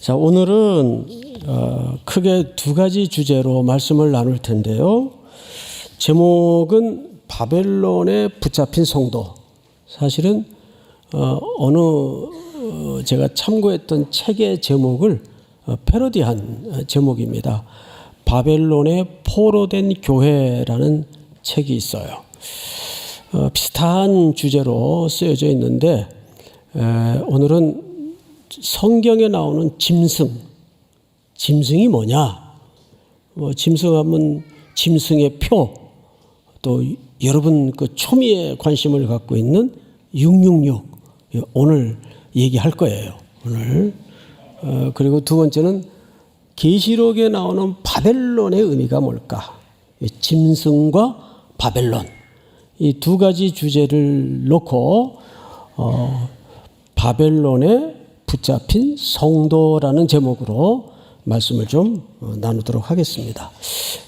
자, 오늘은 크게 두 가지 주제로 말씀을 나눌 텐데요. 제목은 바벨론에 붙잡힌 성도. 사실은 제가 참고했던 책의 제목을 패러디한 제목입니다. 바벨론에 포로된 교회라는 책이 있어요. 비슷한 주제로 쓰여져 있는데 오늘은 성경에 나오는 짐승이 뭐냐? 짐승하면 짐승의 표, 또 여러분 그 초미에 관심을 갖고 있는 666 오늘 얘기할 거예요. 오늘 그리고 두 번째는 계시록에 나오는 바벨론의 의미가 뭘까? 짐승과 바벨론 이 두 가지 주제를 놓고 바벨론에 붙잡힌 성도라는 제목으로 말씀을 좀 나누도록 하겠습니다.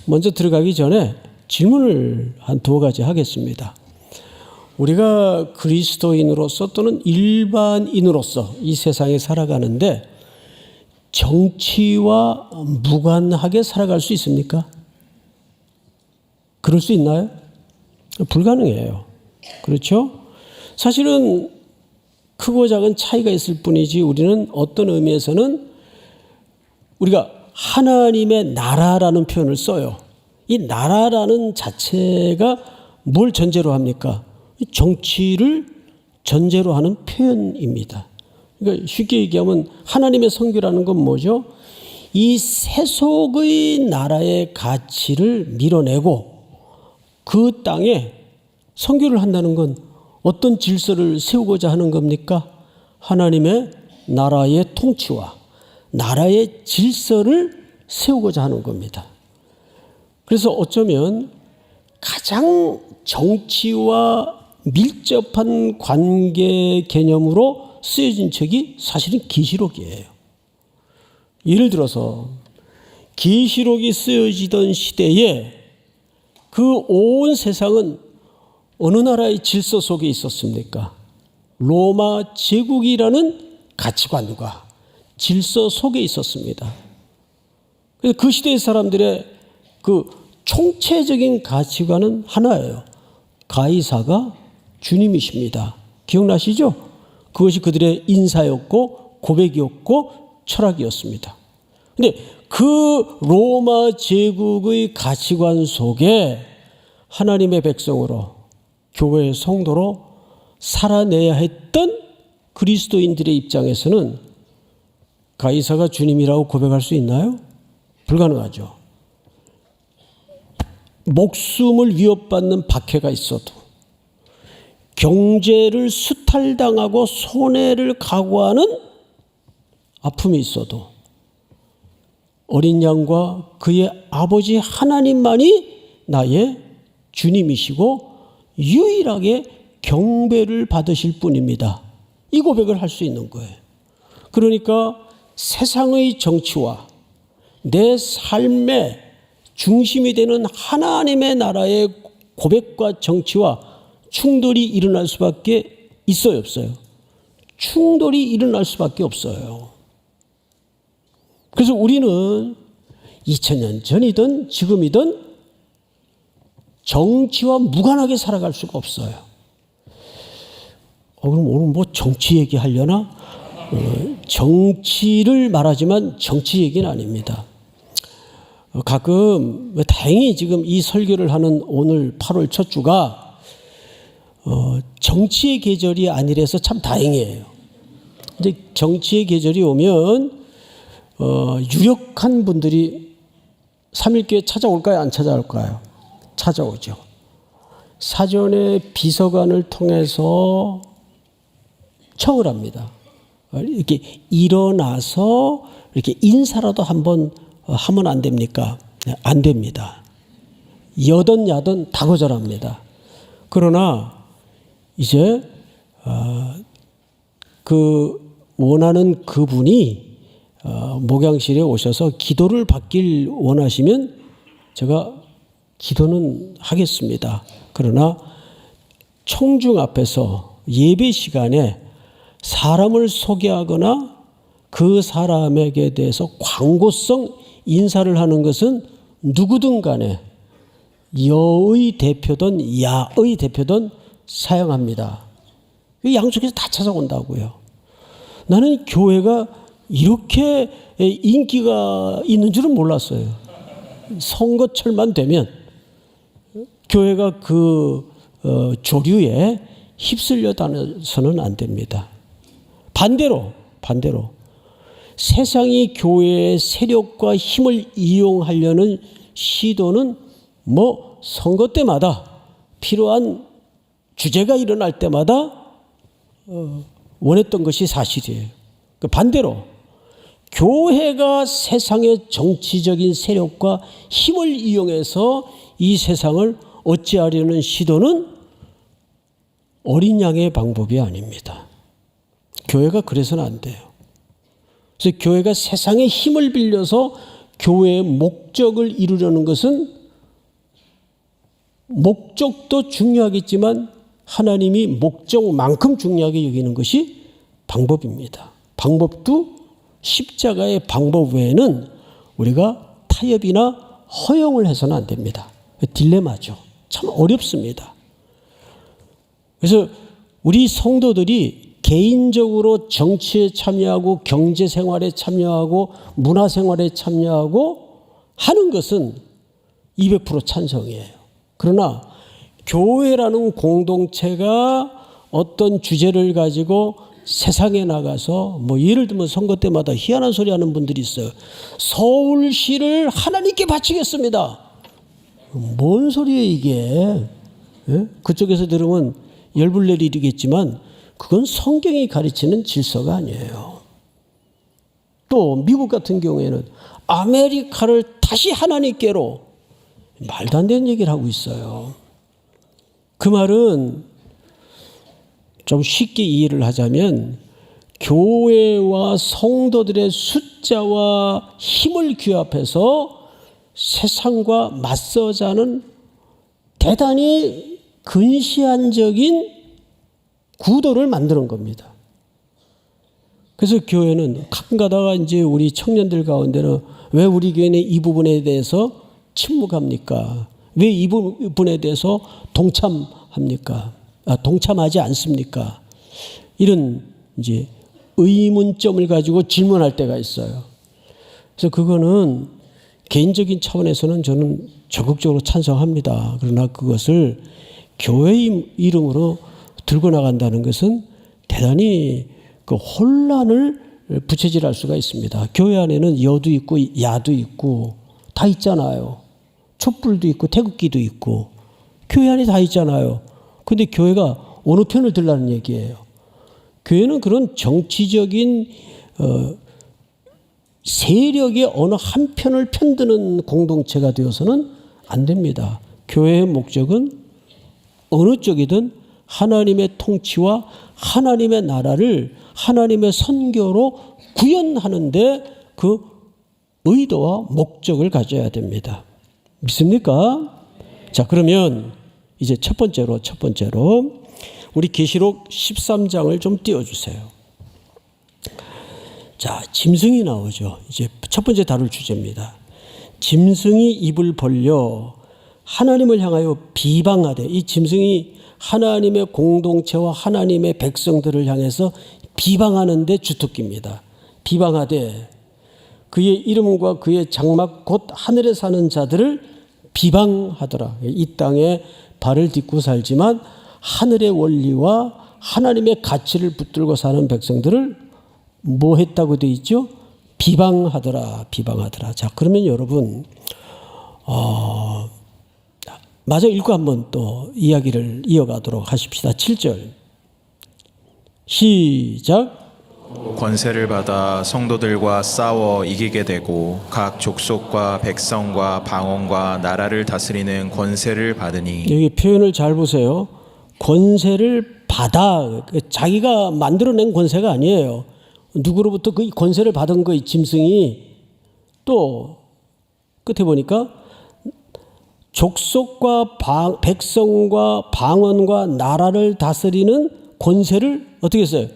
먼저 들어가기 전에 질문을 한 두 가지 하겠습니다. 우리가 그리스도인으로서 또는 일반인으로서 이 세상에 살아가는데 정치와 무관하게 살아갈 수 있습니까? 그럴 수 있나요? 불가능해요. 그렇죠? 사실은 크고 작은 차이가 있을 뿐이지 우리는 어떤 의미에서는 우리가 하나님의 나라라는 표현을 써요. 이 나라라는 자체가 뭘 전제로 합니까? 정치를 전제로 하는 표현입니다. 그러니까 쉽게 얘기하면 하나님의 선교라는 건 뭐죠? 이 세속의 나라의 가치를 밀어내고 그 땅에 선교를 한다는 건 어떤 질서를 세우고자 하는 겁니까? 하나님의 나라의 통치와 나라의 질서를 세우고자 하는 겁니다. 그래서 어쩌면 가장 정치와 밀접한 관계 개념으로 쓰여진 책이 사실은 계시록이에요. 예를 들어서 계시록이 쓰여지던 시대에 그 온 세상은 어느 나라의 질서 속에 있었습니까? 로마 제국이라는 가치관과 질서 속에 있었습니다. 그래서 그 시대의 사람들의 그 총체적인 가치관은 하나예요. 가이사가 주님이십니다. 기억나시죠? 그것이 그들의 인사였고 고백이었고 철학이었습니다. 그런데 그 로마 제국의 가치관 속에 하나님의 백성으로 교회의 성도로 살아내야 했던 그리스도인들의 입장에서는 가이사가 주님이라고 고백할 수 있나요? 불가능하죠. 목숨을 위협받는 박해가 있어도 경제를 수탈당하고 손해를 각오하는 아픔이 있어도 어린 양과 그의 아버지 하나님만이 나의 주님이시고 유일하게 경배를 받으실 분입니다. 이 고백을 할 수 있는 거예요. 그러니까 세상의 정치와 내 삶의 중심이 되는 하나님의 나라의 고백과 정치와 충돌이 일어날 수밖에 있어요, 없어요? 충돌이 일어날 수밖에 없어요. 그래서 우리는 2000년 전이든 지금이든 정치와 무관하게 살아갈 수가 없어요. 그럼 오늘 뭐 정치 얘기하려나? 정치를 말하지만 정치 얘기는 아닙니다. 가끔 다행히 지금 이 설교를 하는 오늘 8월 첫 주가 정치의 계절이 아니라서 참 다행이에요. 이제 정치의 계절이 오면 유력한 분들이 3.1교회 찾아올까요? 안 찾아올까요? 찾아오죠. 사전에 비서관을 통해서 청을 합니다. 이렇게 일어나서 이렇게 인사라도 한번 하면 안 됩니까? 안 됩니다. 여든 야든 다 거절합니다. 그러나 이제 그 원하는 그분이 목양실에 오셔서 기도를 받길 원하시면 제가 기도는 하겠습니다. 그러나 청중 앞에서 예배 시간에 사람을 소개하거나 그 사람에게 대해서 광고성 인사를 하는 것은 누구든 간에 여의 대표든 야의 대표든 사용합니다. 양쪽에서 다 찾아온다고요. 나는 교회가 이렇게 인기가 있는 줄은 몰랐어요. 선거철만 되면 교회가 그 조류에 휩쓸려 다녀서는 안 됩니다. 반대로 세상이 교회의 세력과 힘을 이용하려는 시도는 뭐 선거 때마다 필요한 주제가 일어날 때마다 원했던 것이 사실이에요. 반대로 교회가 세상의 정치적인 세력과 힘을 이용해서 이 세상을 어찌하려는 시도는 어린 양의 방법이 아닙니다. 교회가 그래서는 안 돼요. 그래서 교회가 세상의 힘을 빌려서 교회의 목적을 이루려는 것은 목적도 중요하겠지만 하나님이 목적만큼 중요하게 여기는 것이 방법입니다. 방법도 십자가의 방법 외에는 우리가 타협이나 허용을 해서는 안 됩니다. 딜레마죠. 참 어렵습니다. 그래서 우리 성도들이 개인적으로 정치에 참여하고 경제생활에 참여하고 문화생활에 참여하고 하는 것은 200% 찬성이에요. 그러나 교회라는 공동체가 어떤 주제를 가지고 세상에 나가서 뭐 예를 들면 선거 때마다 희한한 소리 하는 분들이 있어요. 서울시를 하나님께 바치겠습니다. 뭔 소리예요 이게? 예? 그쪽에서 들으면 열불내리겠지만 그건 성경이 가르치는 질서가 아니에요. 또 미국 같은 경우에는 아메리카를 다시 하나님께로, 말도 안 되는 얘기를 하고 있어요. 그 말은 좀 쉽게 이해를 하자면 교회와 성도들의 숫자와 힘을 규합해서 세상과 맞서자는 대단히 근시안적인 구도를 만드는 겁니다. 그래서 교회는 가끔 가다가 이제 우리 청년들 가운데는 왜 우리 교회는 이 부분에 대해서 침묵합니까? 왜 이 부분에 대해서 동참합니까? 동참하지 않습니까? 이런 이제 의문점을 가지고 질문할 때가 있어요. 그래서 그거는 개인적인 차원에서는 저는 적극적으로 찬성합니다. 그러나 그것을 교회의 이름으로 들고 나간다는 것은 대단히 그 혼란을 부채질할 수가 있습니다. 교회 안에는 여도 있고 야도 있고 다 있잖아요. 촛불도 있고 태극기도 있고 교회 안에 다 있잖아요. 그런데 교회가 어느 편을 들라는 얘기예요. 교회는 그런 정치적인 세력의 어느 한 편을 편드는 공동체가 되어서는 안 됩니다. 교회의 목적은 어느 쪽이든 하나님의 통치와 하나님의 나라를 하나님의 선교로 구현하는데 그 의도와 목적을 가져야 됩니다. 믿습니까? 자, 그러면 이제 첫 번째로 우리 계시록 13장을 좀 띄워주세요. 자, 짐승이 나오죠. 이제 첫 번째 다룰 주제입니다. 짐승이 입을 벌려 하나님을 향하여 비방하되, 이 짐승이 하나님의 공동체와 하나님의 백성들을 향해서 비방하는데 주특기입니다. 비방하되 그의 이름과 그의 장막 곧 하늘에 사는 자들을 비방하더라. 이 땅에 발을 딛고 살지만 하늘의 원리와 하나님의 가치를 붙들고 사는 백성들을 뭐 했다고 되어 있죠? 비방하더라. 자, 그러면 여러분 마저 읽고 한번 또 이야기를 이어가도록 하십시다. 7절 시작. 권세를 받아 성도들과 싸워 이기게 되고 각 족속과 백성과 방언과 나라를 다스리는 권세를 받으니. 여기 표현을 잘 보세요. 권세를 받아, 자기가 만들어낸 권세가 아니에요. 누구로부터 그 권세를 받은 거, 이 짐승이. 또 끝에 보니까 족속과 백성과 방언과 나라를 다스리는 권세를 어떻게 했어요?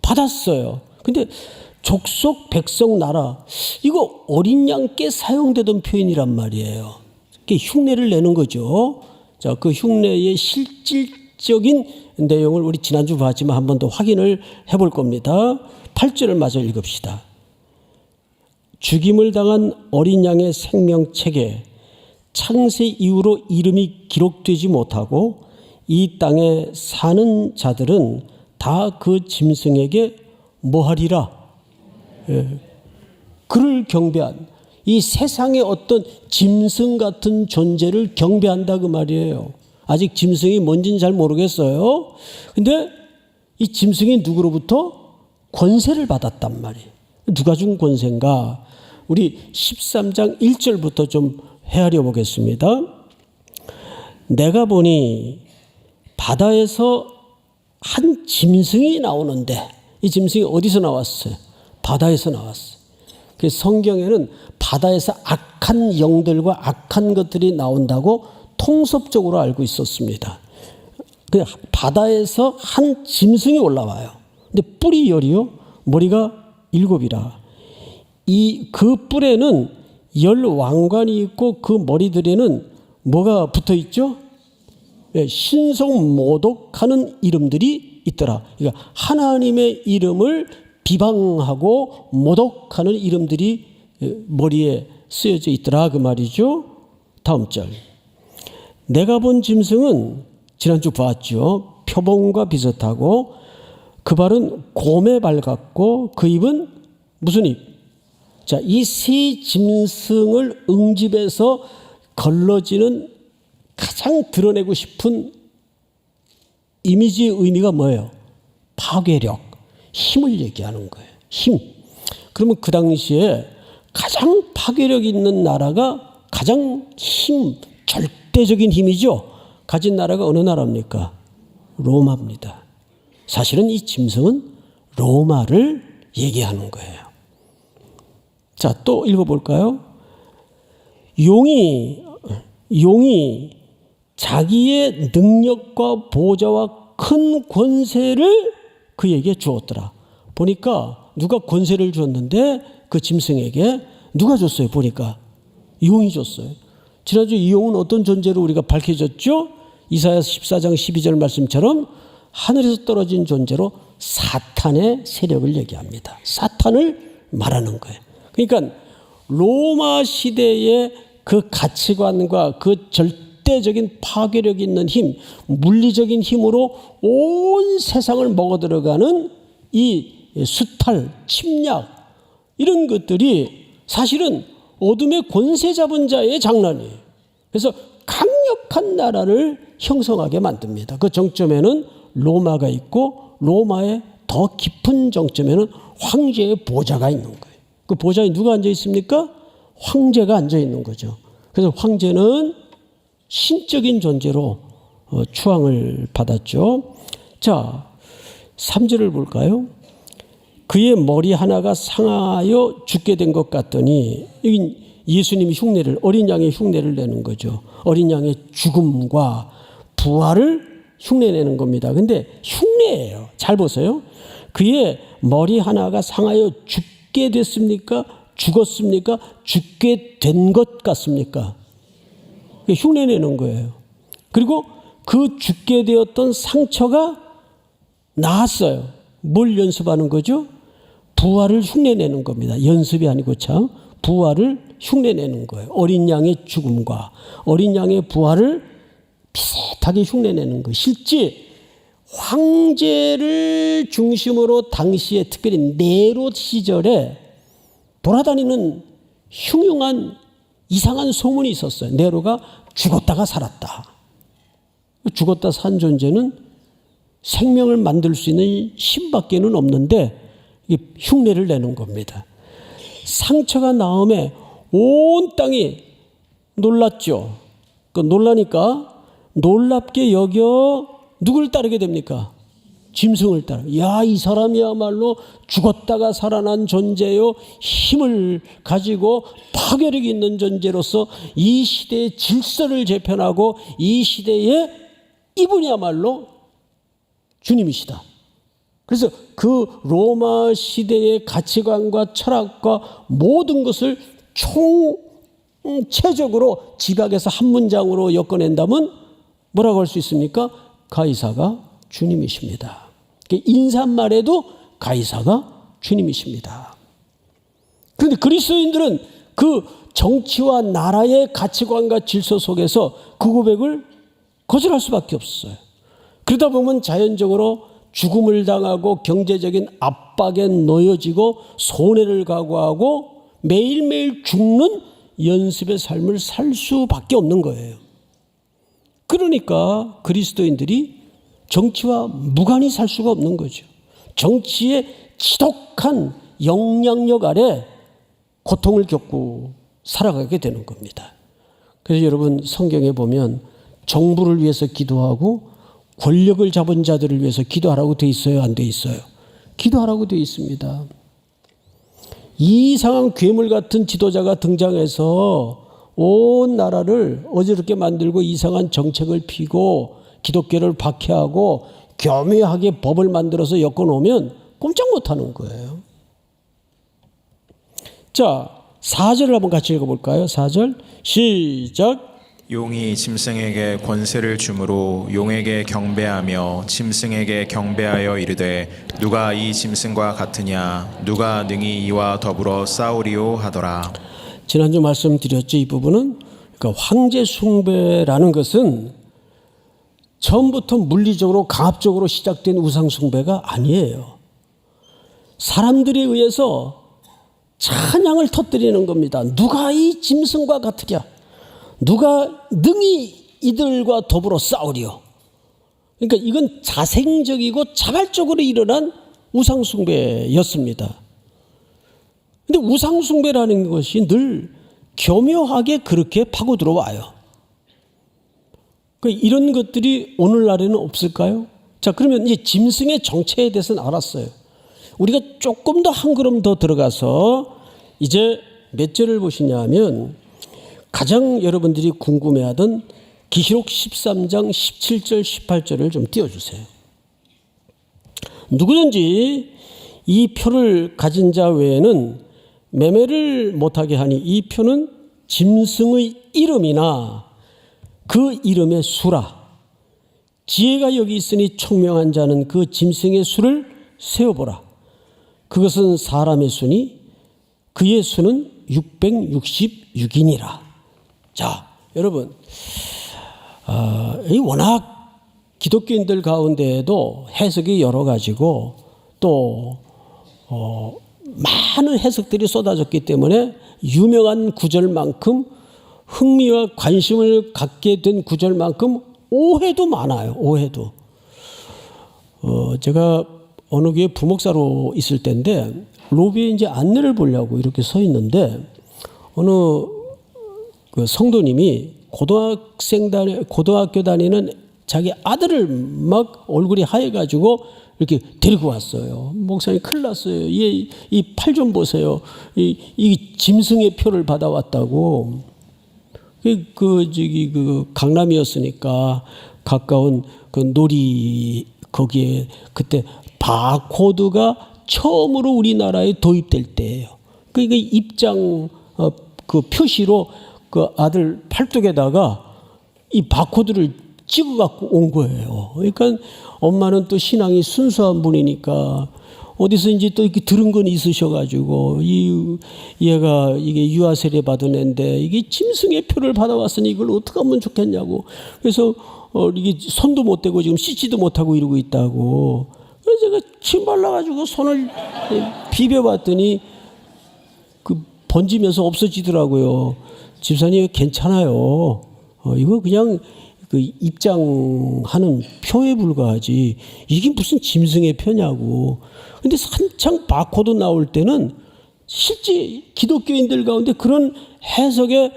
받았어요. 근데 족속, 백성, 나라, 이거 어린 양께 사용되던 표현이란 말이에요. 흉내를 내는 거죠. 자, 그 흉내의 실질적인 내용을 우리 지난주 봤지만 한 번 더 확인을 해볼 겁니다. 8절을 마저 읽읍시다. 죽임을 당한 어린 양의 생명책에 창세 이후로 이름이 기록되지 못하고 이 땅에 사는 자들은 다 그 짐승에게 뭐하리라? 그를 경배한, 이 세상의 어떤 짐승 같은 존재를 경배한다 그 말이에요. 아직 짐승이 뭔지는 잘 모르겠어요. 근데 이 짐승이 누구로부터 권세를 받았단 말이에요. 누가 준 권세인가? 우리 13장 1절부터 좀 헤아려 보겠습니다. 내가 보니 바다에서 한 짐승이 나오는데, 이 짐승이 어디서 나왔어요? 바다에서 나왔어요. 그 성경에는 바다에서 악한 영들과 악한 것들이 나온다고 통섭적으로 알고 있었습니다. 그 바다에서 한 짐승이 올라와요. 근데 뿔이 10이요, 머리가 7이라. 그 뿔에는 10왕관이 있고 그 머리들에는 뭐가 붙어 있죠? 신성모독하는 이름들이 있더라. 그러니까 하나님의 이름을 비방하고 모독하는 이름들이 머리에 쓰여져 있더라 그 말이죠. 다음 절. 내가 본 짐승은 지난주 봤죠. 표범과 비슷하고 그 발은 곰의 발 같고 그 입은 무슨 입? 자, 이 세 짐승을 응집해서 걸러지는 가장 드러내고 싶은 이미지의 의미가 뭐예요? 파괴력, 힘을 얘기하는 거예요. 힘. 그러면 그 당시에 가장 파괴력 있는 나라가 가장 절대적인 힘이죠. 가진 나라가 어느 나라입니까? 로마입니다. 사실은 이 짐승은 로마를 얘기하는 거예요. 자, 또 읽어볼까요? 용이 자기의 능력과 보좌와 큰 권세를 그에게 주었더라. 보니까 누가 권세를 줬는데 그 짐승에게 누가 줬어요? 보니까 용이 줬어요. 지난주 이 용은 어떤 존재로 우리가 밝혀졌죠? 이사야서 14장 12절 말씀처럼 하늘에서 떨어진 존재로 사탄의 세력을 얘기합니다. 사탄을 말하는 거예요. 그러니까 로마 시대의 그 가치관과 그 절대적인 파괴력 있는 힘, 물리적인 힘으로 온 세상을 먹어들어가는 이 수탈, 침략, 이런 것들이 사실은 어둠의 권세 잡은 자의 장난이에요. 그래서 강력한 나라를 형성하게 만듭니다. 그 정점에는 로마가 있고 로마의 더 깊은 정점에는 황제의 보좌가 있는 거예요. 그 보좌에 누가 앉아 있습니까? 황제가 앉아 있는 거죠. 그래서 황제는 신적인 존재로 추앙을 받았죠. 자, 3절을 볼까요? 그의 머리 하나가 상하여 죽게 된 것 같더니, 여기 예수님이 흉내를, 어린 양의 흉내를 내는 거죠. 어린 양의 죽음과 부활을 흉내내는 겁니다. 근데 흉내예요. 잘 보세요. 그의 머리 하나가 상하여 죽게 됐습니까? 죽었습니까? 죽게 된 것 같습니까? 흉내내는 거예요. 그리고 그 죽게 되었던 상처가 나았어요. 뭘 연습하는 거죠? 부활을 흉내내는 겁니다. 연습이 아니고 참 부활을 흉내내는 거예요. 어린 양의 죽음과 어린 양의 부활을 비슷하게 흉내내는 거예요. 실제 황제를 중심으로 당시에 특별히 네로 시절에 돌아다니는 흉흉한 이상한 소문이 있었어요. 네로가 죽었다가 살았다. 죽었다 산 존재는 생명을 만들 수 있는 힘밖에는 없는데 흉내를 내는 겁니다. 상처가 나음에 온 땅이 놀랐죠. 놀라니까 놀랍게 여겨 누굴 따르게 됩니까? 짐승을 따라. 야, 이 사람이야말로 죽었다가 살아난 존재요, 힘을 가지고 파괴력이 있는 존재로서 이 시대의 질서를 재편하고 이 시대에 이분이야말로 주님이시다. 그래서 그 로마 시대의 가치관과 철학과 모든 것을 총체적으로 집약해서 한 문장으로 엮어낸다면 뭐라고 할 수 있습니까? 가이사가 주님이십니다. 인사말에도 가이사가 주님이십니다. 그런데 그리스도인들은 그 정치와 나라의 가치관과 질서 속에서 그 고백을 거절할 수밖에 없어요. 그러다 보면 자연적으로 죽음을 당하고 경제적인 압박에 놓여지고 손해를 각오하고 매일매일 죽는 연습의 삶을 살 수밖에 없는 거예요. 그러니까 그리스도인들이 정치와 무관히 살 수가 없는 거죠. 정치의 지독한 영향력 아래 고통을 겪고 살아가게 되는 겁니다. 그래서 여러분 성경에 보면 정부를 위해서 기도하고 권력을 잡은 자들을 위해서 기도하라고 돼 있어요? 안 돼 있어요? 기도하라고 돼 있습니다. 이상한 괴물 같은 지도자가 등장해서 온 나라를 어지럽게 만들고 이상한 정책을 피고 기독교를 박해하고 교묘하게 법을 만들어서 엮어놓으면 꼼짝 못하는 거예요. 자, 4절을 한번 같이 읽어볼까요? 4절 시작. 용이 짐승에게 권세를 주므로 용에게 경배하며 짐승에게 경배하여 이르되 누가 이 짐승과 같으냐 누가 능히 이와 더불어 싸우리요 하더라. 지난주 말씀드렸죠. 이 부분은 그러니까 황제 숭배라는 것은 처음부터 물리적으로 강압적으로 시작된 우상 숭배가 아니에요. 사람들에 의해서 찬양을 터뜨리는 겁니다. 누가 이 짐승과 같으랴 누가 능히 이들과 더불어 싸우리요. 그러니까 이건 자생적이고 자발적으로 일어난 우상숭배였습니다. 그런데 우상숭배라는 것이 늘 교묘하게 그렇게 파고 들어와요. 그러니까 이런 것들이 오늘날에는 없을까요? 자, 그러면 이제 짐승의 정체에 대해서는 알았어요. 우리가 조금 더 한 걸음 더 들어가서 이제 몇 절을 보시냐면 가장 여러분들이 궁금해하던 계시록 13장 17절 18절을 좀 띄워주세요. 누구든지 이 표를 가진 자 외에는 매매를 못하게 하니 이 표는 짐승의 이름이나 그 이름의 수라. 지혜가 여기 있으니 총명한 자는 그 짐승의 수를 세어보라. 그것은 사람의 수니 그의 수는 666이니라. 자, 여러분, 이 워낙 기독교인들 가운데에도 해석이 여러 가지고 또 많은 해석들이 쏟아졌기 때문에 유명한 구절만큼 흥미와 관심을 갖게 된 구절만큼 오해도 많아요. 오해도. 제가 어느 교회 부목사로 있을 때인데 로비에 이제 안내를 보려고 이렇게 서 있는데 어느 그 성도님이 고등학교 다니는 자기 아들을 막 얼굴이 하얘가지고 이렇게 데리고 왔어요. 목사님 큰일 났어요. 이 팔 좀 보세요. 이 짐승의 표를 받아왔다고. 그 강남이었으니까 가까운 그 놀이 거기에 그때 바코드가 처음으로 우리나라에 도입될 때예요. 그러니까 입장 그 표시로 그 아들 팔뚝에다가 이 바코드를 찍어갖고 온 거예요. 그러니까 엄마는 또 신앙이 순수한 분이니까 어디서 이제 또 이렇게 들은 건 있으셔가지고 얘가 이게 유아 세례 받은 애인데 이게 짐승의 표를 받아왔으니 이걸 어떻게 하면 좋겠냐고. 그래서 이게 손도 못 대고 지금 씻지도 못하고 이러고 있다고. 그래서 제가 침 발라가지고 손을 비벼봤더니 그 번지면서 없어지더라고요. 집사님 괜찮아요. 이거 그냥 그 입장하는 표에 불과하지 이게 무슨 짐승의 표냐고. 근데 한창 바코드 나올 때는 실제 기독교인들 가운데 그런 해석에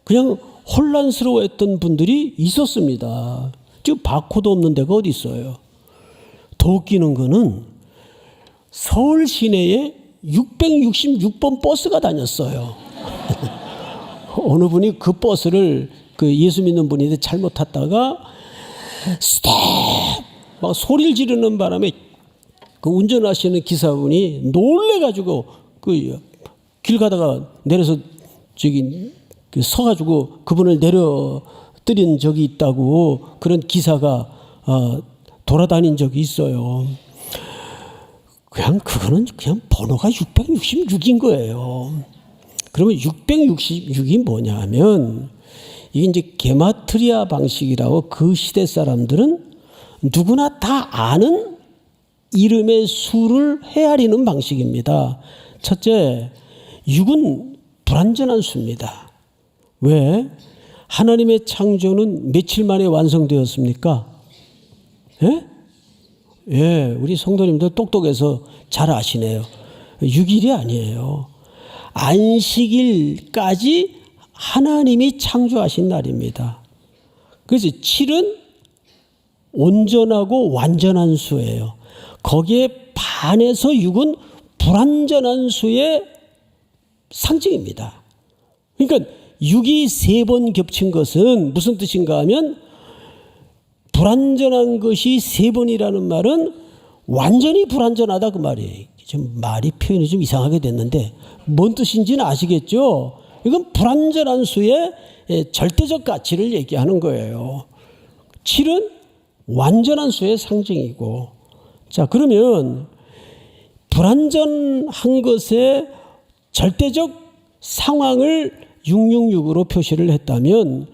그냥 혼란스러워했던 분들이 있었습니다. 지금 바코드 없는 데가 어디 있어요. 더 웃기는 거는 서울 시내에 666번 버스가 다녔어요. 어느 분이 그 버스를 그 예수 믿는 분인데 잘못 탔다가 스톱 막 소리를 지르는 바람에 그 운전하시는 기사분이 놀래가지고 그 길 가다가 내려서 저기 그 서가지고 그분을 내려뜨린 적이 있다고 그런 기사가 돌아다닌 적이 있어요. 그거는 그냥 번호가 666인 거예요. 그러면 666이 뭐냐 하면 이게 이제 게마트리아 방식이라고 그 시대 사람들은 누구나 다 아는 이름의 수를 헤아리는 방식입니다. 첫째, 6은 불완전한 수입니다. 왜? 하나님의 창조는 며칠 만에 완성되었습니까? 예? 예, 우리 성도님들 똑똑해서 잘 아시네요. 6일이 아니에요. 안식일까지 하나님이 창조하신 날입니다. 그래서 7은 온전하고 완전한 수예요. 거기에 반해서 6은 불완전한 수의 상징입니다. 그러니까 6이 3번 겹친 것은 무슨 뜻인가 하면 불완전한 것이 3번이라는 말은 완전히 불완전하다 그 말이에요. 좀 말이 표현이 좀 이상하게 됐는데 뭔 뜻인지는 아시겠죠? 이건 불완전한 수의 절대적 가치를 얘기하는 거예요. 7은 완전한 수의 상징이고, 자 그러면 불완전한 것의 절대적 상황을 666으로 표시를 했다면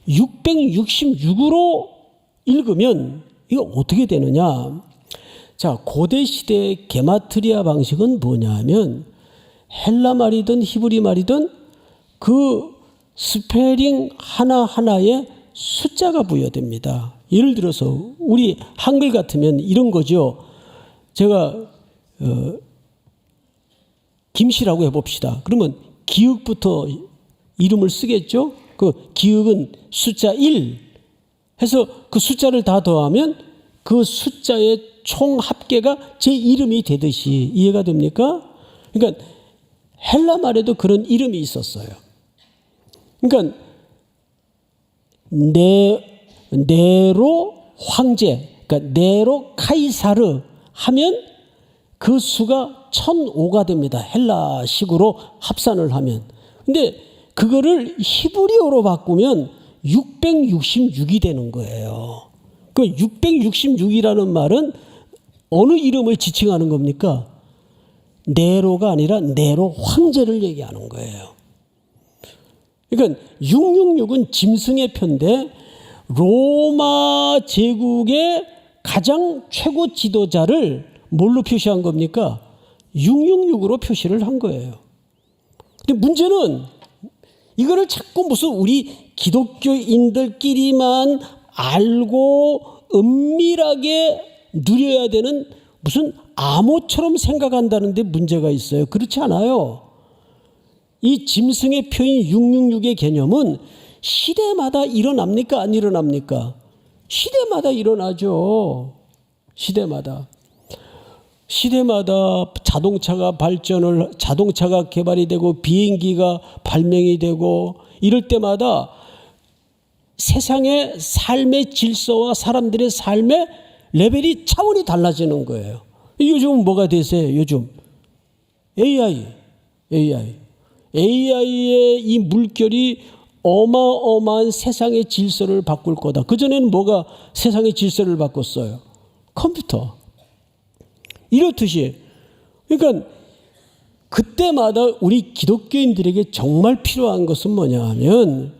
666으로 읽으면 이거 어떻게 되느냐? 자, 고대 시대의 게마트리아 방식은 뭐냐면 헬라 말이든 히브리 말이든 그 스페링 하나하나에 숫자가 부여됩니다. 예를 들어서 우리 한글 같으면 이런 거죠. 제가 김씨라고 해봅시다. 그러면 기역부터 이름을 쓰겠죠. 그 기역은 숫자 1 해서 그 숫자를 다 더하면 그 숫자의 총 합계가 제 이름이 되듯이 이해가 됩니까? 그러니까 헬라 말에도 그런 이름이 있었어요. 그러니까 네로 황제, 그러니까 네로 카이사르 하면 그 수가 1005가 됩니다. 헬라식으로 합산을 하면. 근데 그거를 히브리어로 바꾸면 666이 되는 거예요. 그 666이라는 말은 어느 이름을 지칭하는 겁니까? 네로가 아니라 네로 황제를 얘기하는 거예요. 그러니까 666은 짐승의 표인데 로마 제국의 가장 최고 지도자를 뭘로 표시한 겁니까? 666으로 표시를 한 거예요. 근데 문제는 이거를 자꾸 무슨 우리 기독교인들끼리만 알고 은밀하게 누려야 되는 무슨 암호처럼 생각한다는데 문제가 있어요. 그렇지 않아요. 이 짐승의 표인 666의 개념은 시대마다 일어납니까? 안 일어납니까? 시대마다 일어나죠. 시대마다 자동차가 개발이 되고 비행기가 발명이 되고 이럴 때마다 세상의 삶의 질서와 사람들의 삶의 레벨이 차원이 달라지는 거예요. 요즘은 뭐가 되세요? 요즘 AI의 이 물결이 어마어마한 세상의 질서를 바꿀 거다. 그전에는 뭐가 세상의 질서를 바꿨어요? 컴퓨터. 이렇듯이 그러니까 그때마다 우리 기독교인들에게 정말 필요한 것은 뭐냐 하면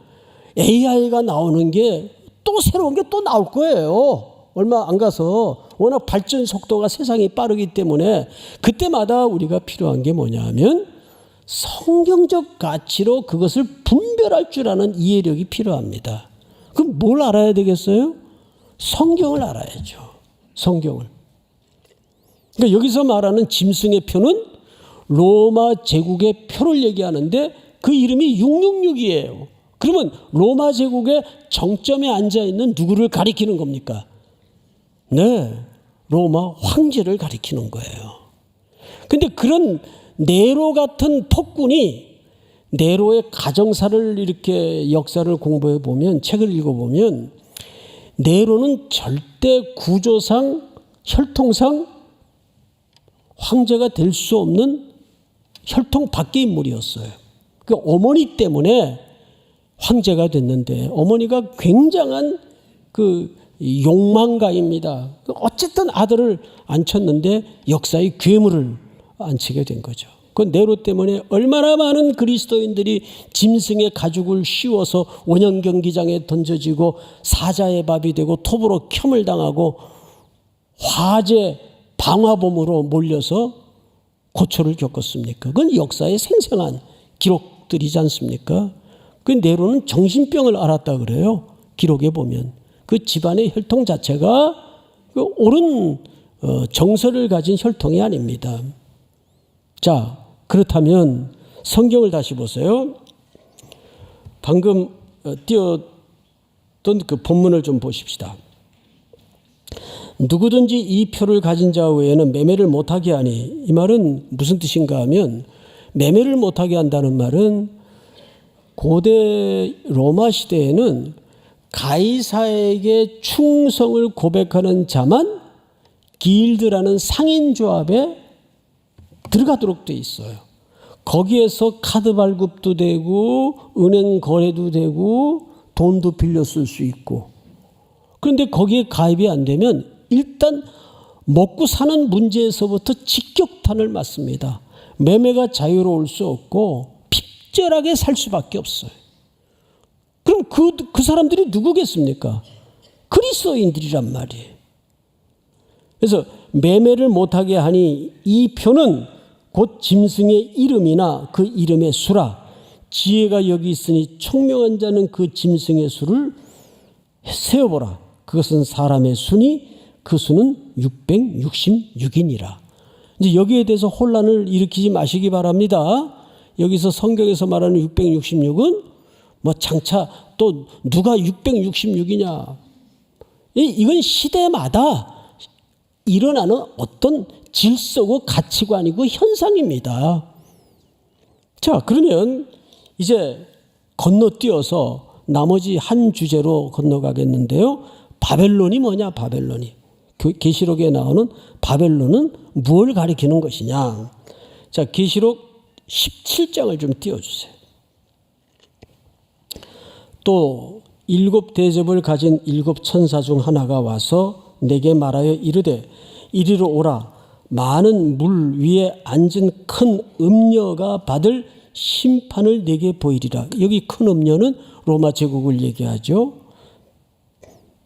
AI가 나오는 게 또 새로운 게 또 나올 거예요. 얼마 안 가서 워낙 발전 속도가 세상이 빠르기 때문에 그때마다 우리가 필요한 게 뭐냐 하면 성경적 가치로 그것을 분별할 줄 아는 이해력이 필요합니다. 그럼 뭘 알아야 되겠어요? 성경을 알아야죠. 성경을. 그러니까 여기서 말하는 짐승의 표는 로마 제국의 표를 얘기하는데 그 이름이 666이에요. 그러면 로마 제국의 정점에 앉아있는 누구를 가리키는 겁니까? 네, 로마 황제를 가리키는 거예요. 근데 그런 네로 같은 폭군이 네로의 가정사를 이렇게 역사를 공부해 보면 책을 읽어보면 네로는 절대 구조상 혈통상 황제가 될 수 없는 혈통 밖의 인물이었어요. 그 어머니 때문에 황제가 됐는데 어머니가 굉장한 그 욕망가입니다. 어쨌든 아들을 안쳤는데 역사의 괴물을 안치게 된 거죠. 그 네로 때문에 얼마나 많은 그리스도인들이 짐승의 가죽을 씌워서 원형 경기장에 던져지고 사자의 밥이 되고 톱으로 켬을 당하고 화재 방화범으로 몰려서 고초를 겪었습니까? 그건 역사의 생생한 기록들이지 않습니까? 그 네로는 정신병을 앓았다 그래요. 기록에 보면 그 집안의 혈통 자체가 그 옳은 정서를 가진 혈통이 아닙니다. 자, 그렇다면 성경을 다시 보세요. 방금 띄웠던 그 본문을 좀 보십시다. 누구든지 이 표를 가진 자 외에는 매매를 못하게 하니, 이 말은 무슨 뜻인가 하면 매매를 못하게 한다는 말은 고대 로마 시대에는 가이사에게 충성을 고백하는 자만 길드라는 상인조합에 들어가도록 돼 있어요. 거기에서 카드 발급도 되고 은행 거래도 되고 돈도 빌려 쓸 수 있고, 그런데 거기에 가입이 안 되면 일단 먹고 사는 문제에서부터 직격탄을 맞습니다. 매매가 자유로울 수 없고 핍절하게 살 수밖에 없어요. 그럼 그 사람들이 누구겠습니까? 그리스도인들이란 말이에요. 그래서 매매를 못하게 하니 이 표는 곧 짐승의 이름이나 그 이름의 수라. 지혜가 여기 있으니 총명한 자는 그 짐승의 수를 세어보라. 그것은 사람의 수니 그 수는 666이니라. 이제 여기에 대해서 혼란을 일으키지 마시기 바랍니다. 여기서 성경에서 말하는 666은 뭐 장차 또 누가 666이냐. 이건 시대마다 일어나는 어떤 질서고 가치관이고 현상입니다. 자, 그러면 이제 건너뛰어서 나머지 한 주제로 건너가겠는데요. 바벨론이 뭐냐, 바벨론이. 계시록에 나오는 바벨론은 무엇을 가리키는 것이냐. 자, 계시록 17장을 좀 띄워주세요. 또 7 대접을 가진 7 천사 중 하나가 와서 내게 말하여 이르되 이리로 오라. 많은 물 위에 앉은 큰 음녀가 받을 심판을 내게 보이리라. 여기 큰 음녀는 로마 제국을 얘기하죠.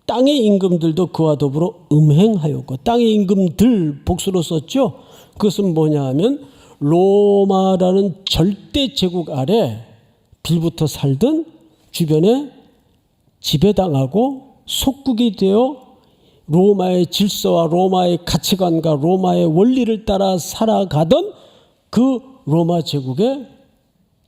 땅의 임금들도 그와 더불어 음행하였고, 땅의 임금들 복수로 썼죠. 그것은 뭐냐 하면 로마라는 절대 제국 아래 빌붙어 살던 주변에 지배당하고 속국이 되어 로마의 질서와 로마의 가치관과 로마의 원리를 따라 살아가던 그 로마 제국의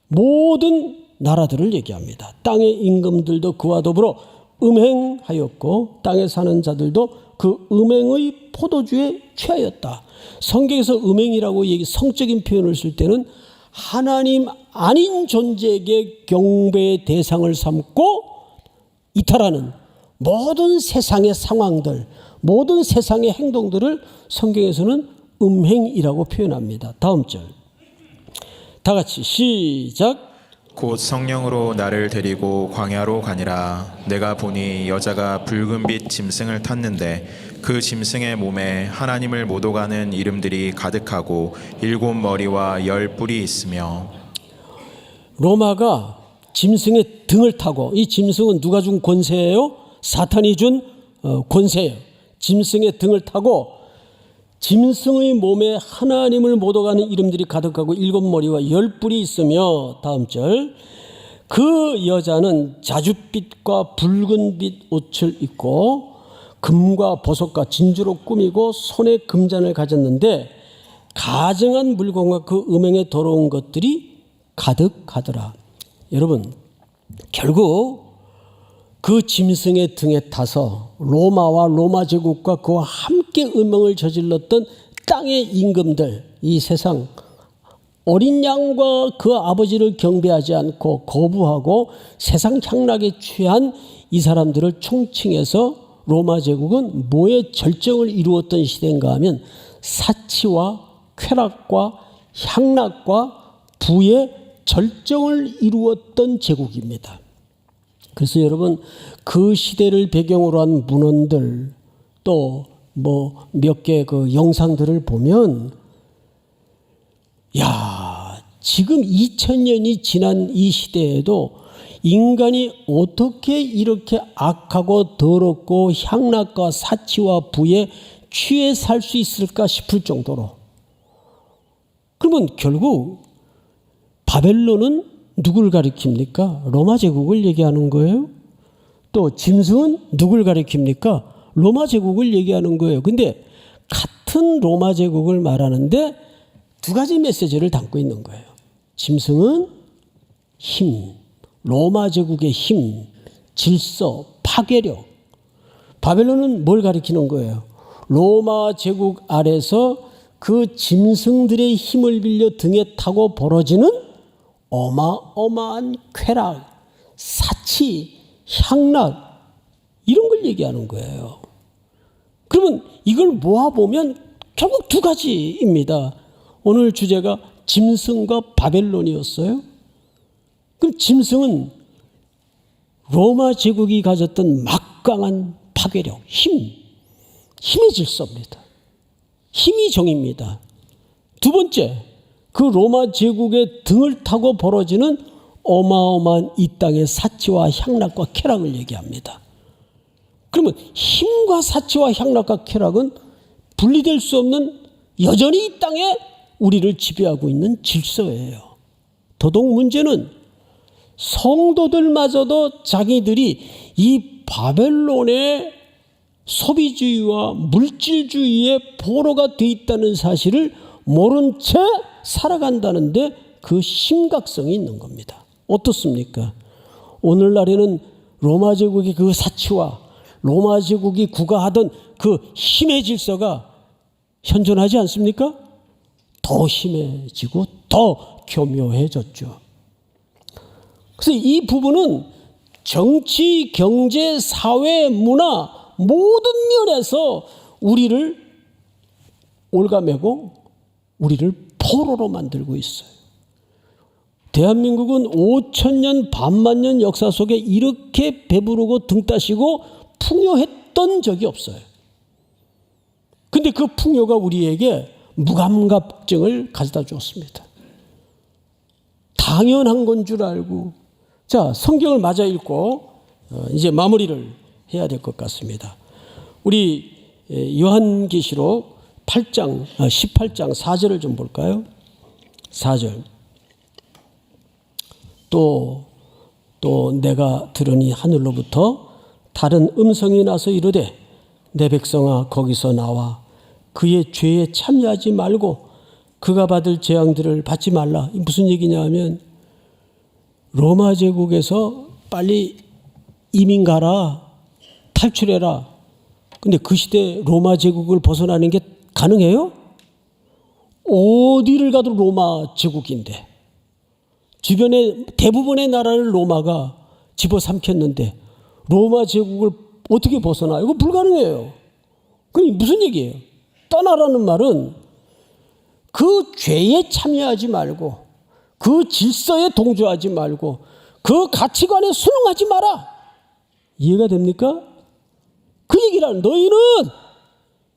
모든 나라들을 얘기합니다. 땅의 임금들도 그와 더불어 음행하였고 땅에 사는 자들도 그 음행의 포도주에 취하였다. 성경에서 음행이라고 성적인 표현을 쓸 때는 하나님 아닌 존재에게 경배의 대상을 삼고 이탈하는 모든 세상의 상황들, 모든 세상의 행동들을 성경에서는 음행이라고 표현합니다. 다음 절. 다 같이 시작. 곧 성령으로 나를 데리고 광야로 가니라. 내가 보니 여자가 붉은빛 짐승을 탔는데 그 짐승의 몸에 하나님을 못 오가는 이름들이 가득하고 7 머리와 10 뿔이 있으며. 로마가 짐승의 등을 타고, 이 짐승은 누가 준 권세예요? 사탄이 준 권세예요. 짐승의 등을 타고 짐승의 몸에 하나님을 못 오가는 이름들이 가득하고 7 머리와 10 뿔이 있으며. 다음 절. 그 여자는 자줏빛과 붉은빛 옷을 입고 금과 보석과 진주로 꾸미고 손에 금잔을 가졌는데 가증한 물건과 그 음행에 더러운 것들이 가득하더라. 여러분, 결국 그 짐승의 등에 타서 로마와 로마 제국과 그와 함께 음행을 저질렀던 땅의 임금들, 이 세상 어린 양과 그 아버지를 경배하지 않고 거부하고 세상 향락에 취한 이 사람들을 총칭해서 로마 제국은 뭐의 절정을 이루었던 시대인가 하면 사치와 쾌락과 향락과 부의 절정을 이루었던 제국입니다. 그래서 여러분 그 시대를 배경으로 한 문헌들 또 뭐 몇 개 그 영상들을 보면 야, 지금 2000년이 지난 이 시대에도 인간이 어떻게 이렇게 악하고 더럽고 향락과 사치와 부에 취해 살 수 있을까 싶을 정도로. 그러면 결국 바벨론은 누굴 가리킵니까? 로마 제국을 얘기하는 거예요. 또 짐승은 누굴 가리킵니까? 로마 제국을 얘기하는 거예요. 근데 같은 로마 제국을 말하는데 두 가지 메시지를 담고 있는 거예요. 짐승은 힘, 로마 제국의 힘, 질서, 파괴력. 바벨론은 뭘 가리키는 거예요? 로마 제국 아래서 그 짐승들의 힘을 빌려 등에 타고 벌어지는 어마어마한 쾌락, 사치, 향락 이런 걸 얘기하는 거예요. 그러면 이걸 모아보면 결국 두 가지입니다. 오늘 주제가 짐승과 바벨론이었어요. 그럼 짐승은 로마 제국이 가졌던 막강한 파괴력, 힘의 질서입니다. 힘이 정입니다. 두 번째, 그 로마 제국의 등을 타고 벌어지는 어마어마한 이 땅의 사치와 향락과 쾌락을 얘기합니다. 그러면 힘과 사치와 향락과 쾌락은 분리될 수 없는 여전히 이 땅에 우리를 지배하고 있는 질서예요. 더더욱 문제는 성도들마저도 자기들이 이 바벨론의 소비주의와 물질주의의 포로가 돼 있다는 사실을 모른 채 살아간다는데 그 심각성이 있는 겁니다. 어떻습니까? 오늘날에는 로마 제국의 그 사치와 로마 제국이 구가하던 그 힘의 질서가 현존하지 않습니까? 더 심해지고 더 교묘해졌죠. 그래서 이 부분은 정치, 경제, 사회, 문화 모든 면에서 우리를 올가매고 우리를 포로로 만들고 있어요. 대한민국은 5,000년, 반만년 역사 속에 이렇게 배부르고 등 따시고 풍요했던 적이 없어요. 근데 그 풍요가 우리에게 무감각증을 가져다 주었습니다. 당연한 건 줄 알고. 자, 성경을 맞아 읽고 이제 마무리를 해야 될 것 같습니다. 우리 요한계시록 18장 4절을 좀 볼까요? 4절. 또 내가 들으니 하늘로부터 다른 음성이 나서 이르되 내 백성아 거기서 나와 그의 죄에 참여하지 말고 그가 받을 재앙들을 받지 말라. 무슨 얘기냐 하면 로마 제국에서 빨리 이민 가라. 탈출해라. 근데 그 시대 로마 제국을 벗어나는 게 가능해요? 어디를 가도 로마 제국인데 주변에 대부분의 나라를 로마가 집어삼켰는데 로마 제국을 어떻게 벗어나? 이거 불가능해요. 그게 무슨 얘기예요? 떠나라는 말은 그 죄에 참여하지 말고 그 질서에 동조하지 말고 그 가치관에 순응하지 마라. 이해가 됩니까? 그 얘기란 너희는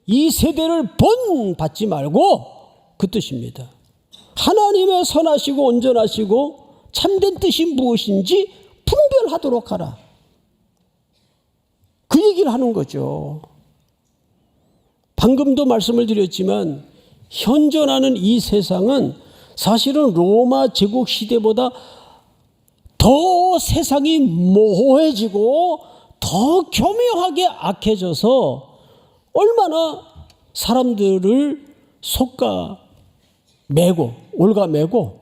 이 세대를 본받지 말고 그 뜻입니다. 하나님의 선하시고 온전하시고 참된 뜻이 무엇인지 분별하도록 하라. 그 얘기를 하는 거죠. 방금도 말씀을 드렸지만 현존하는 이 세상은 사실은 로마 제국 시대보다 더 세상이 모호해지고 더 교묘하게 악해져서 얼마나 사람들을 속가매고 올가매고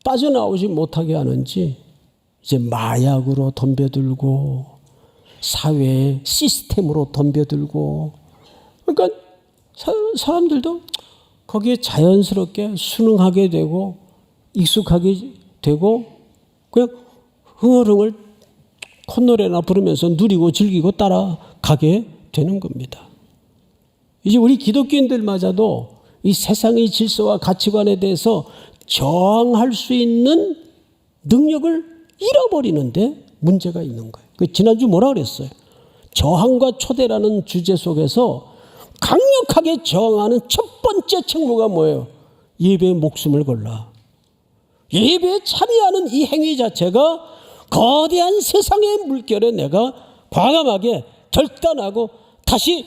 빠져나오지 못하게 하는지 이제 마약으로 덤벼들고 사회의 시스템으로 덤벼들고 그러니까 사람들도 거기에 자연스럽게 순응하게 되고 익숙하게 되고 그냥 흥얼흥얼 콧노래나 부르면서 누리고 즐기고 따라가게 되는 겁니다. 이제 우리 기독교인들마저도 이 세상의 질서와 가치관에 대해서 저항할 수 있는 능력을 잃어버리는데 문제가 있는 거예요. 지난주 뭐라 그랬어요? 저항과 초대라는 주제 속에서 강력하게 저항하는 첫 번째 책무가 뭐예요? 예배에 목숨을 걸라. 예배에 참여하는 이 행위 자체가 거대한 세상의 물결에 내가 과감하게 결단하고 다시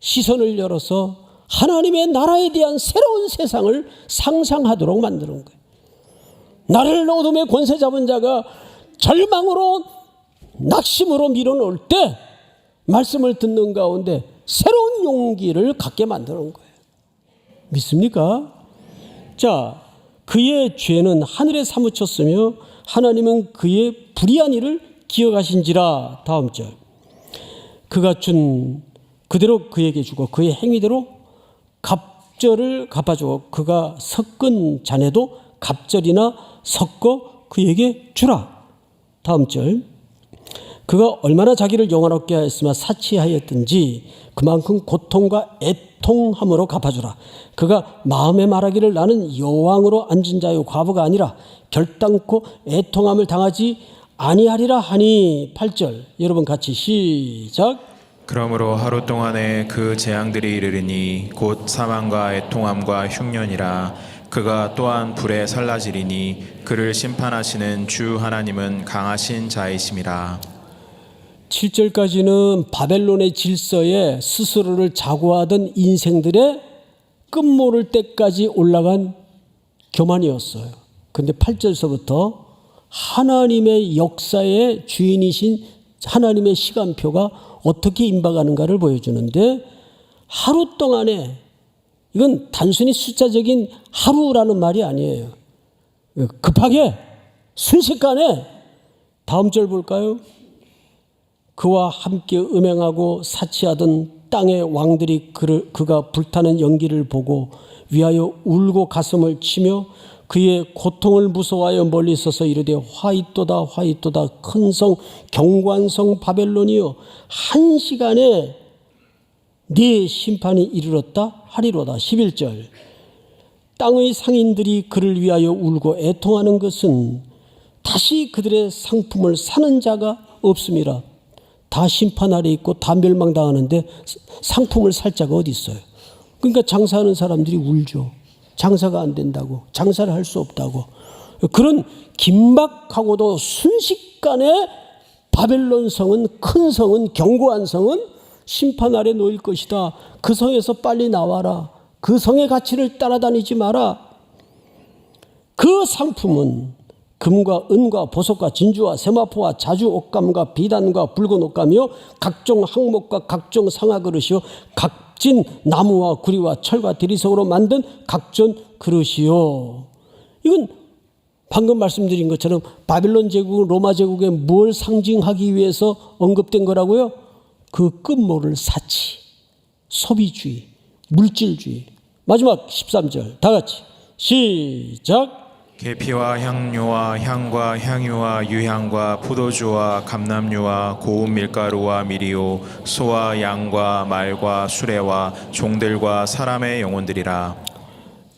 시선을 열어서 하나님의 나라에 대한 새로운 세상을 상상하도록 만드는 거예요. 나를 어둠의 권세 잡은 자가 절망으로 낙심으로 밀어놓을 때 말씀을 듣는 가운데 새로운 용기를 갖게 만드는 거예요. 믿습니까? 자, 그의 죄는 하늘에 사무쳤으며 하나님은 그의 불의한 일을 기억하신지라. 다음 절. 그가 준 그대로 그에게 주고 그의 행위대로 갑절을 갚아주고 그가 섞은 잔에도 갑절이나 섞어 그에게 주라. 다음 절. 그가 얼마나 자기를 영화롭게 하였으며 사치하였든지 그만큼 고통과 애통함으로 갚아주라. 그가 마음에 말하기를 나는 여왕으로 앉은 자요 과부가 아니라 결단코 애통함을 당하지 아니하리라 하니. 8절. 여러분 같이 시작. 그러므로 하루 동안에 그 재앙들이 이르리니 곧 사망과 애통함과 흉년이라. 그가 또한 불에 살라지리니 그를 심판하시는 주 하나님은 강하신 자이심이라. 7절까지는 바벨론의 질서에 스스로를 자고하던 인생들의 끝모를 때까지 올라간 교만이었어요. 그런데 8절서부터 하나님의 역사의 주인이신 하나님의 시간표가 어떻게 임박하는가를 보여주는데, 하루 동안에, 이건 단순히 숫자적인 하루라는 말이 아니에요. 급하게 순식간에, 다음 절 볼까요? 그와 함께 음행하고 사치하던 땅의 왕들이 그가 불타는 연기를 보고 위하여 울고 가슴을 치며 그의 고통을 무서워하여 멀리 서서 이르되 화이또다 화이또다 큰 성 견고한 성 바벨론이여 한 시간에 네 심판이 이르렀다 하리로다. 11절. 땅의 상인들이 그를 위하여 울고 애통하는 것은 다시 그들의 상품을 사는 자가 없음이라. 다 심판 아래 있고 다 멸망당하는데 상품을 살 자가 어디 있어요? 그러니까 장사하는 사람들이 울죠. 장사가 안 된다고, 장사를 할 수 없다고. 그런 긴박하고도 순식간에 바벨론 성은, 큰 성은, 견고한 성은 심판 아래 놓일 것이다. 그 성에서 빨리 나와라. 그 성의 가치를 따라다니지 마라. 그 상품은 금과 은과 보석과 진주와 세마포와 자주 옷감과 비단과 붉은 옷감이요 각종 항목과 각종 상아 그릇이요 각진 나무와 구리와 철과 대리석으로 만든 각종 그릇이요. 이건 방금 말씀드린 것처럼 바벨론 제국, 로마 제국에 뭘 상징하기 위해서 언급된 거라고요? 그 끝모를 사치, 소비주의, 물질주의. 마지막 13절 다 같이 시작. 계피와 향료와 향과 향유와 유향과 포도주와 감람류와 고운 밀가루와 미리오 소와 양과 말과 수레와 종들과 사람의 영혼들이라.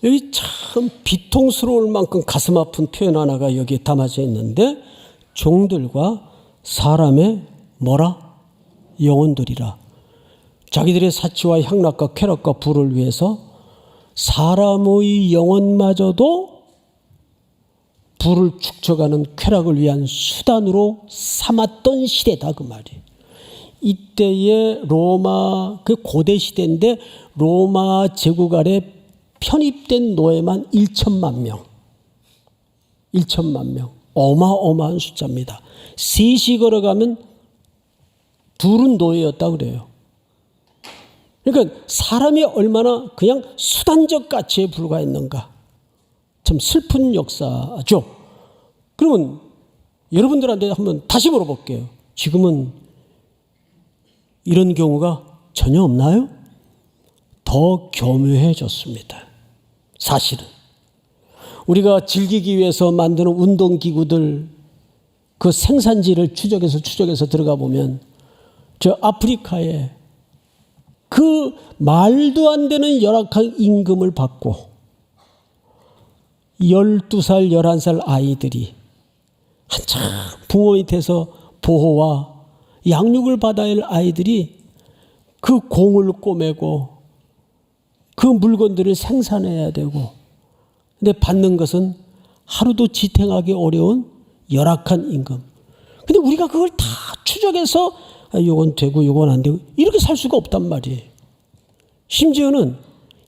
여기 참 비통스러울 만큼 가슴 아픈 표현 하나가 여기에 담아져 있는데, 종들과 사람의 뭐라? 영혼들이라. 자기들의 사치와 향락과 쾌락과 부를 위해서 사람의 영혼마저도 부를 축적하는 쾌락을 위한 수단으로 삼았던 시대다 그 말이에요. 이때의 로마, 그 고대 시대인데 로마 제국 아래 편입된 노예만 1천만 명. 1천만 명. 어마어마한 숫자입니다. 셋이 걸어가면 둘은 노예였다 그래요. 그러니까 사람이 얼마나 그냥 수단적 가치에 불과했는가. 참 슬픈 역사죠. 그러면 여러분들한테 한번 다시 물어볼게요. 지금은 이런 경우가 전혀 없나요? 더 교묘해졌습니다. 사실은. 우리가 즐기기 위해서 만드는 운동기구들, 그 생산지를 추적해서 들어가 보면 저 아프리카에 그 말도 안 되는 열악한 임금을 받고 12살, 11살 아이들이 한참 부모 밑에서 보호와 양육을 받아야 할 아이들이 그 공을 꼬매고 그 물건들을 생산해야 되고, 근데 받는 것은 하루도 지탱하기 어려운 열악한 임금. 근데 우리가 그걸 다 추적해서 요건 되고 요건 안 되고 이렇게 살 수가 없단 말이에요. 심지어는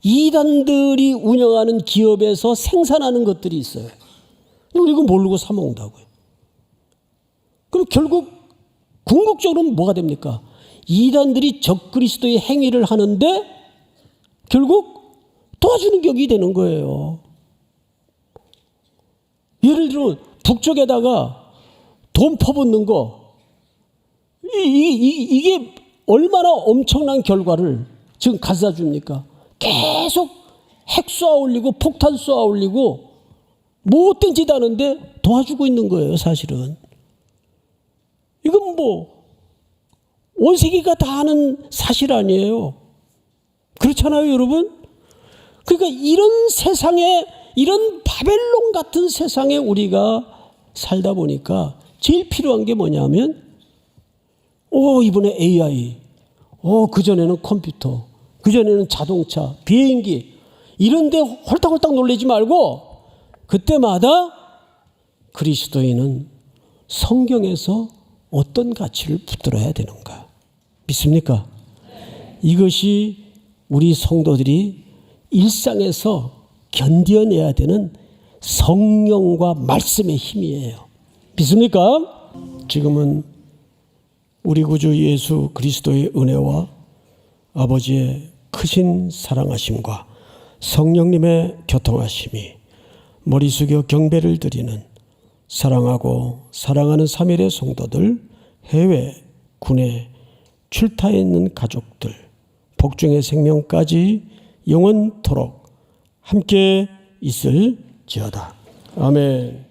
이단들이 운영하는 기업에서 생산하는 것들이 있어요. 우리 이거 모르고 사 먹는다고요. 그럼 결국 궁극적으로는 뭐가 됩니까? 이단들이 적그리스도의 행위를 하는데 결국 도와주는 격이 되는 거예요. 예를 들어 북쪽에다가 돈 퍼붓는 거, 이게 얼마나 엄청난 결과를 지금 가져다 줍니까? 계속 핵 쏘아 올리고 폭탄 쏘아 올리고 못된 짓 하는데 도와주고 있는 거예요, 사실은. 이건 뭐 온 세계가 다 아는 사실 아니에요. 그렇잖아요, 여러분? 그러니까 이런 세상에, 이런 바벨론 같은 세상에 우리가 살다 보니까 제일 필요한 게 뭐냐면, 이번에 AI, 그전에는 컴퓨터, 그전에는 자동차, 비행기, 이런데 홀딱홀딱 놀라지 말고 그때마다 그리스도인은 성경에서 어떤 가치를 붙들어야 되는가? 믿습니까? 이것이 우리 성도들이 일상에서 견뎌내야 되는 성령과 말씀의 힘이에요. 믿습니까? 지금은 우리 구주 예수 그리스도의 은혜와 아버지의 크신 사랑하심과 성령님의 교통하심이 머리 숙여 경배를 드리는 사랑하고 사랑하는 3일의 성도들, 해외, 군에 출타해 있는 가족들, 복중의 생명까지 영원토록 함께 있을지어다. 아멘.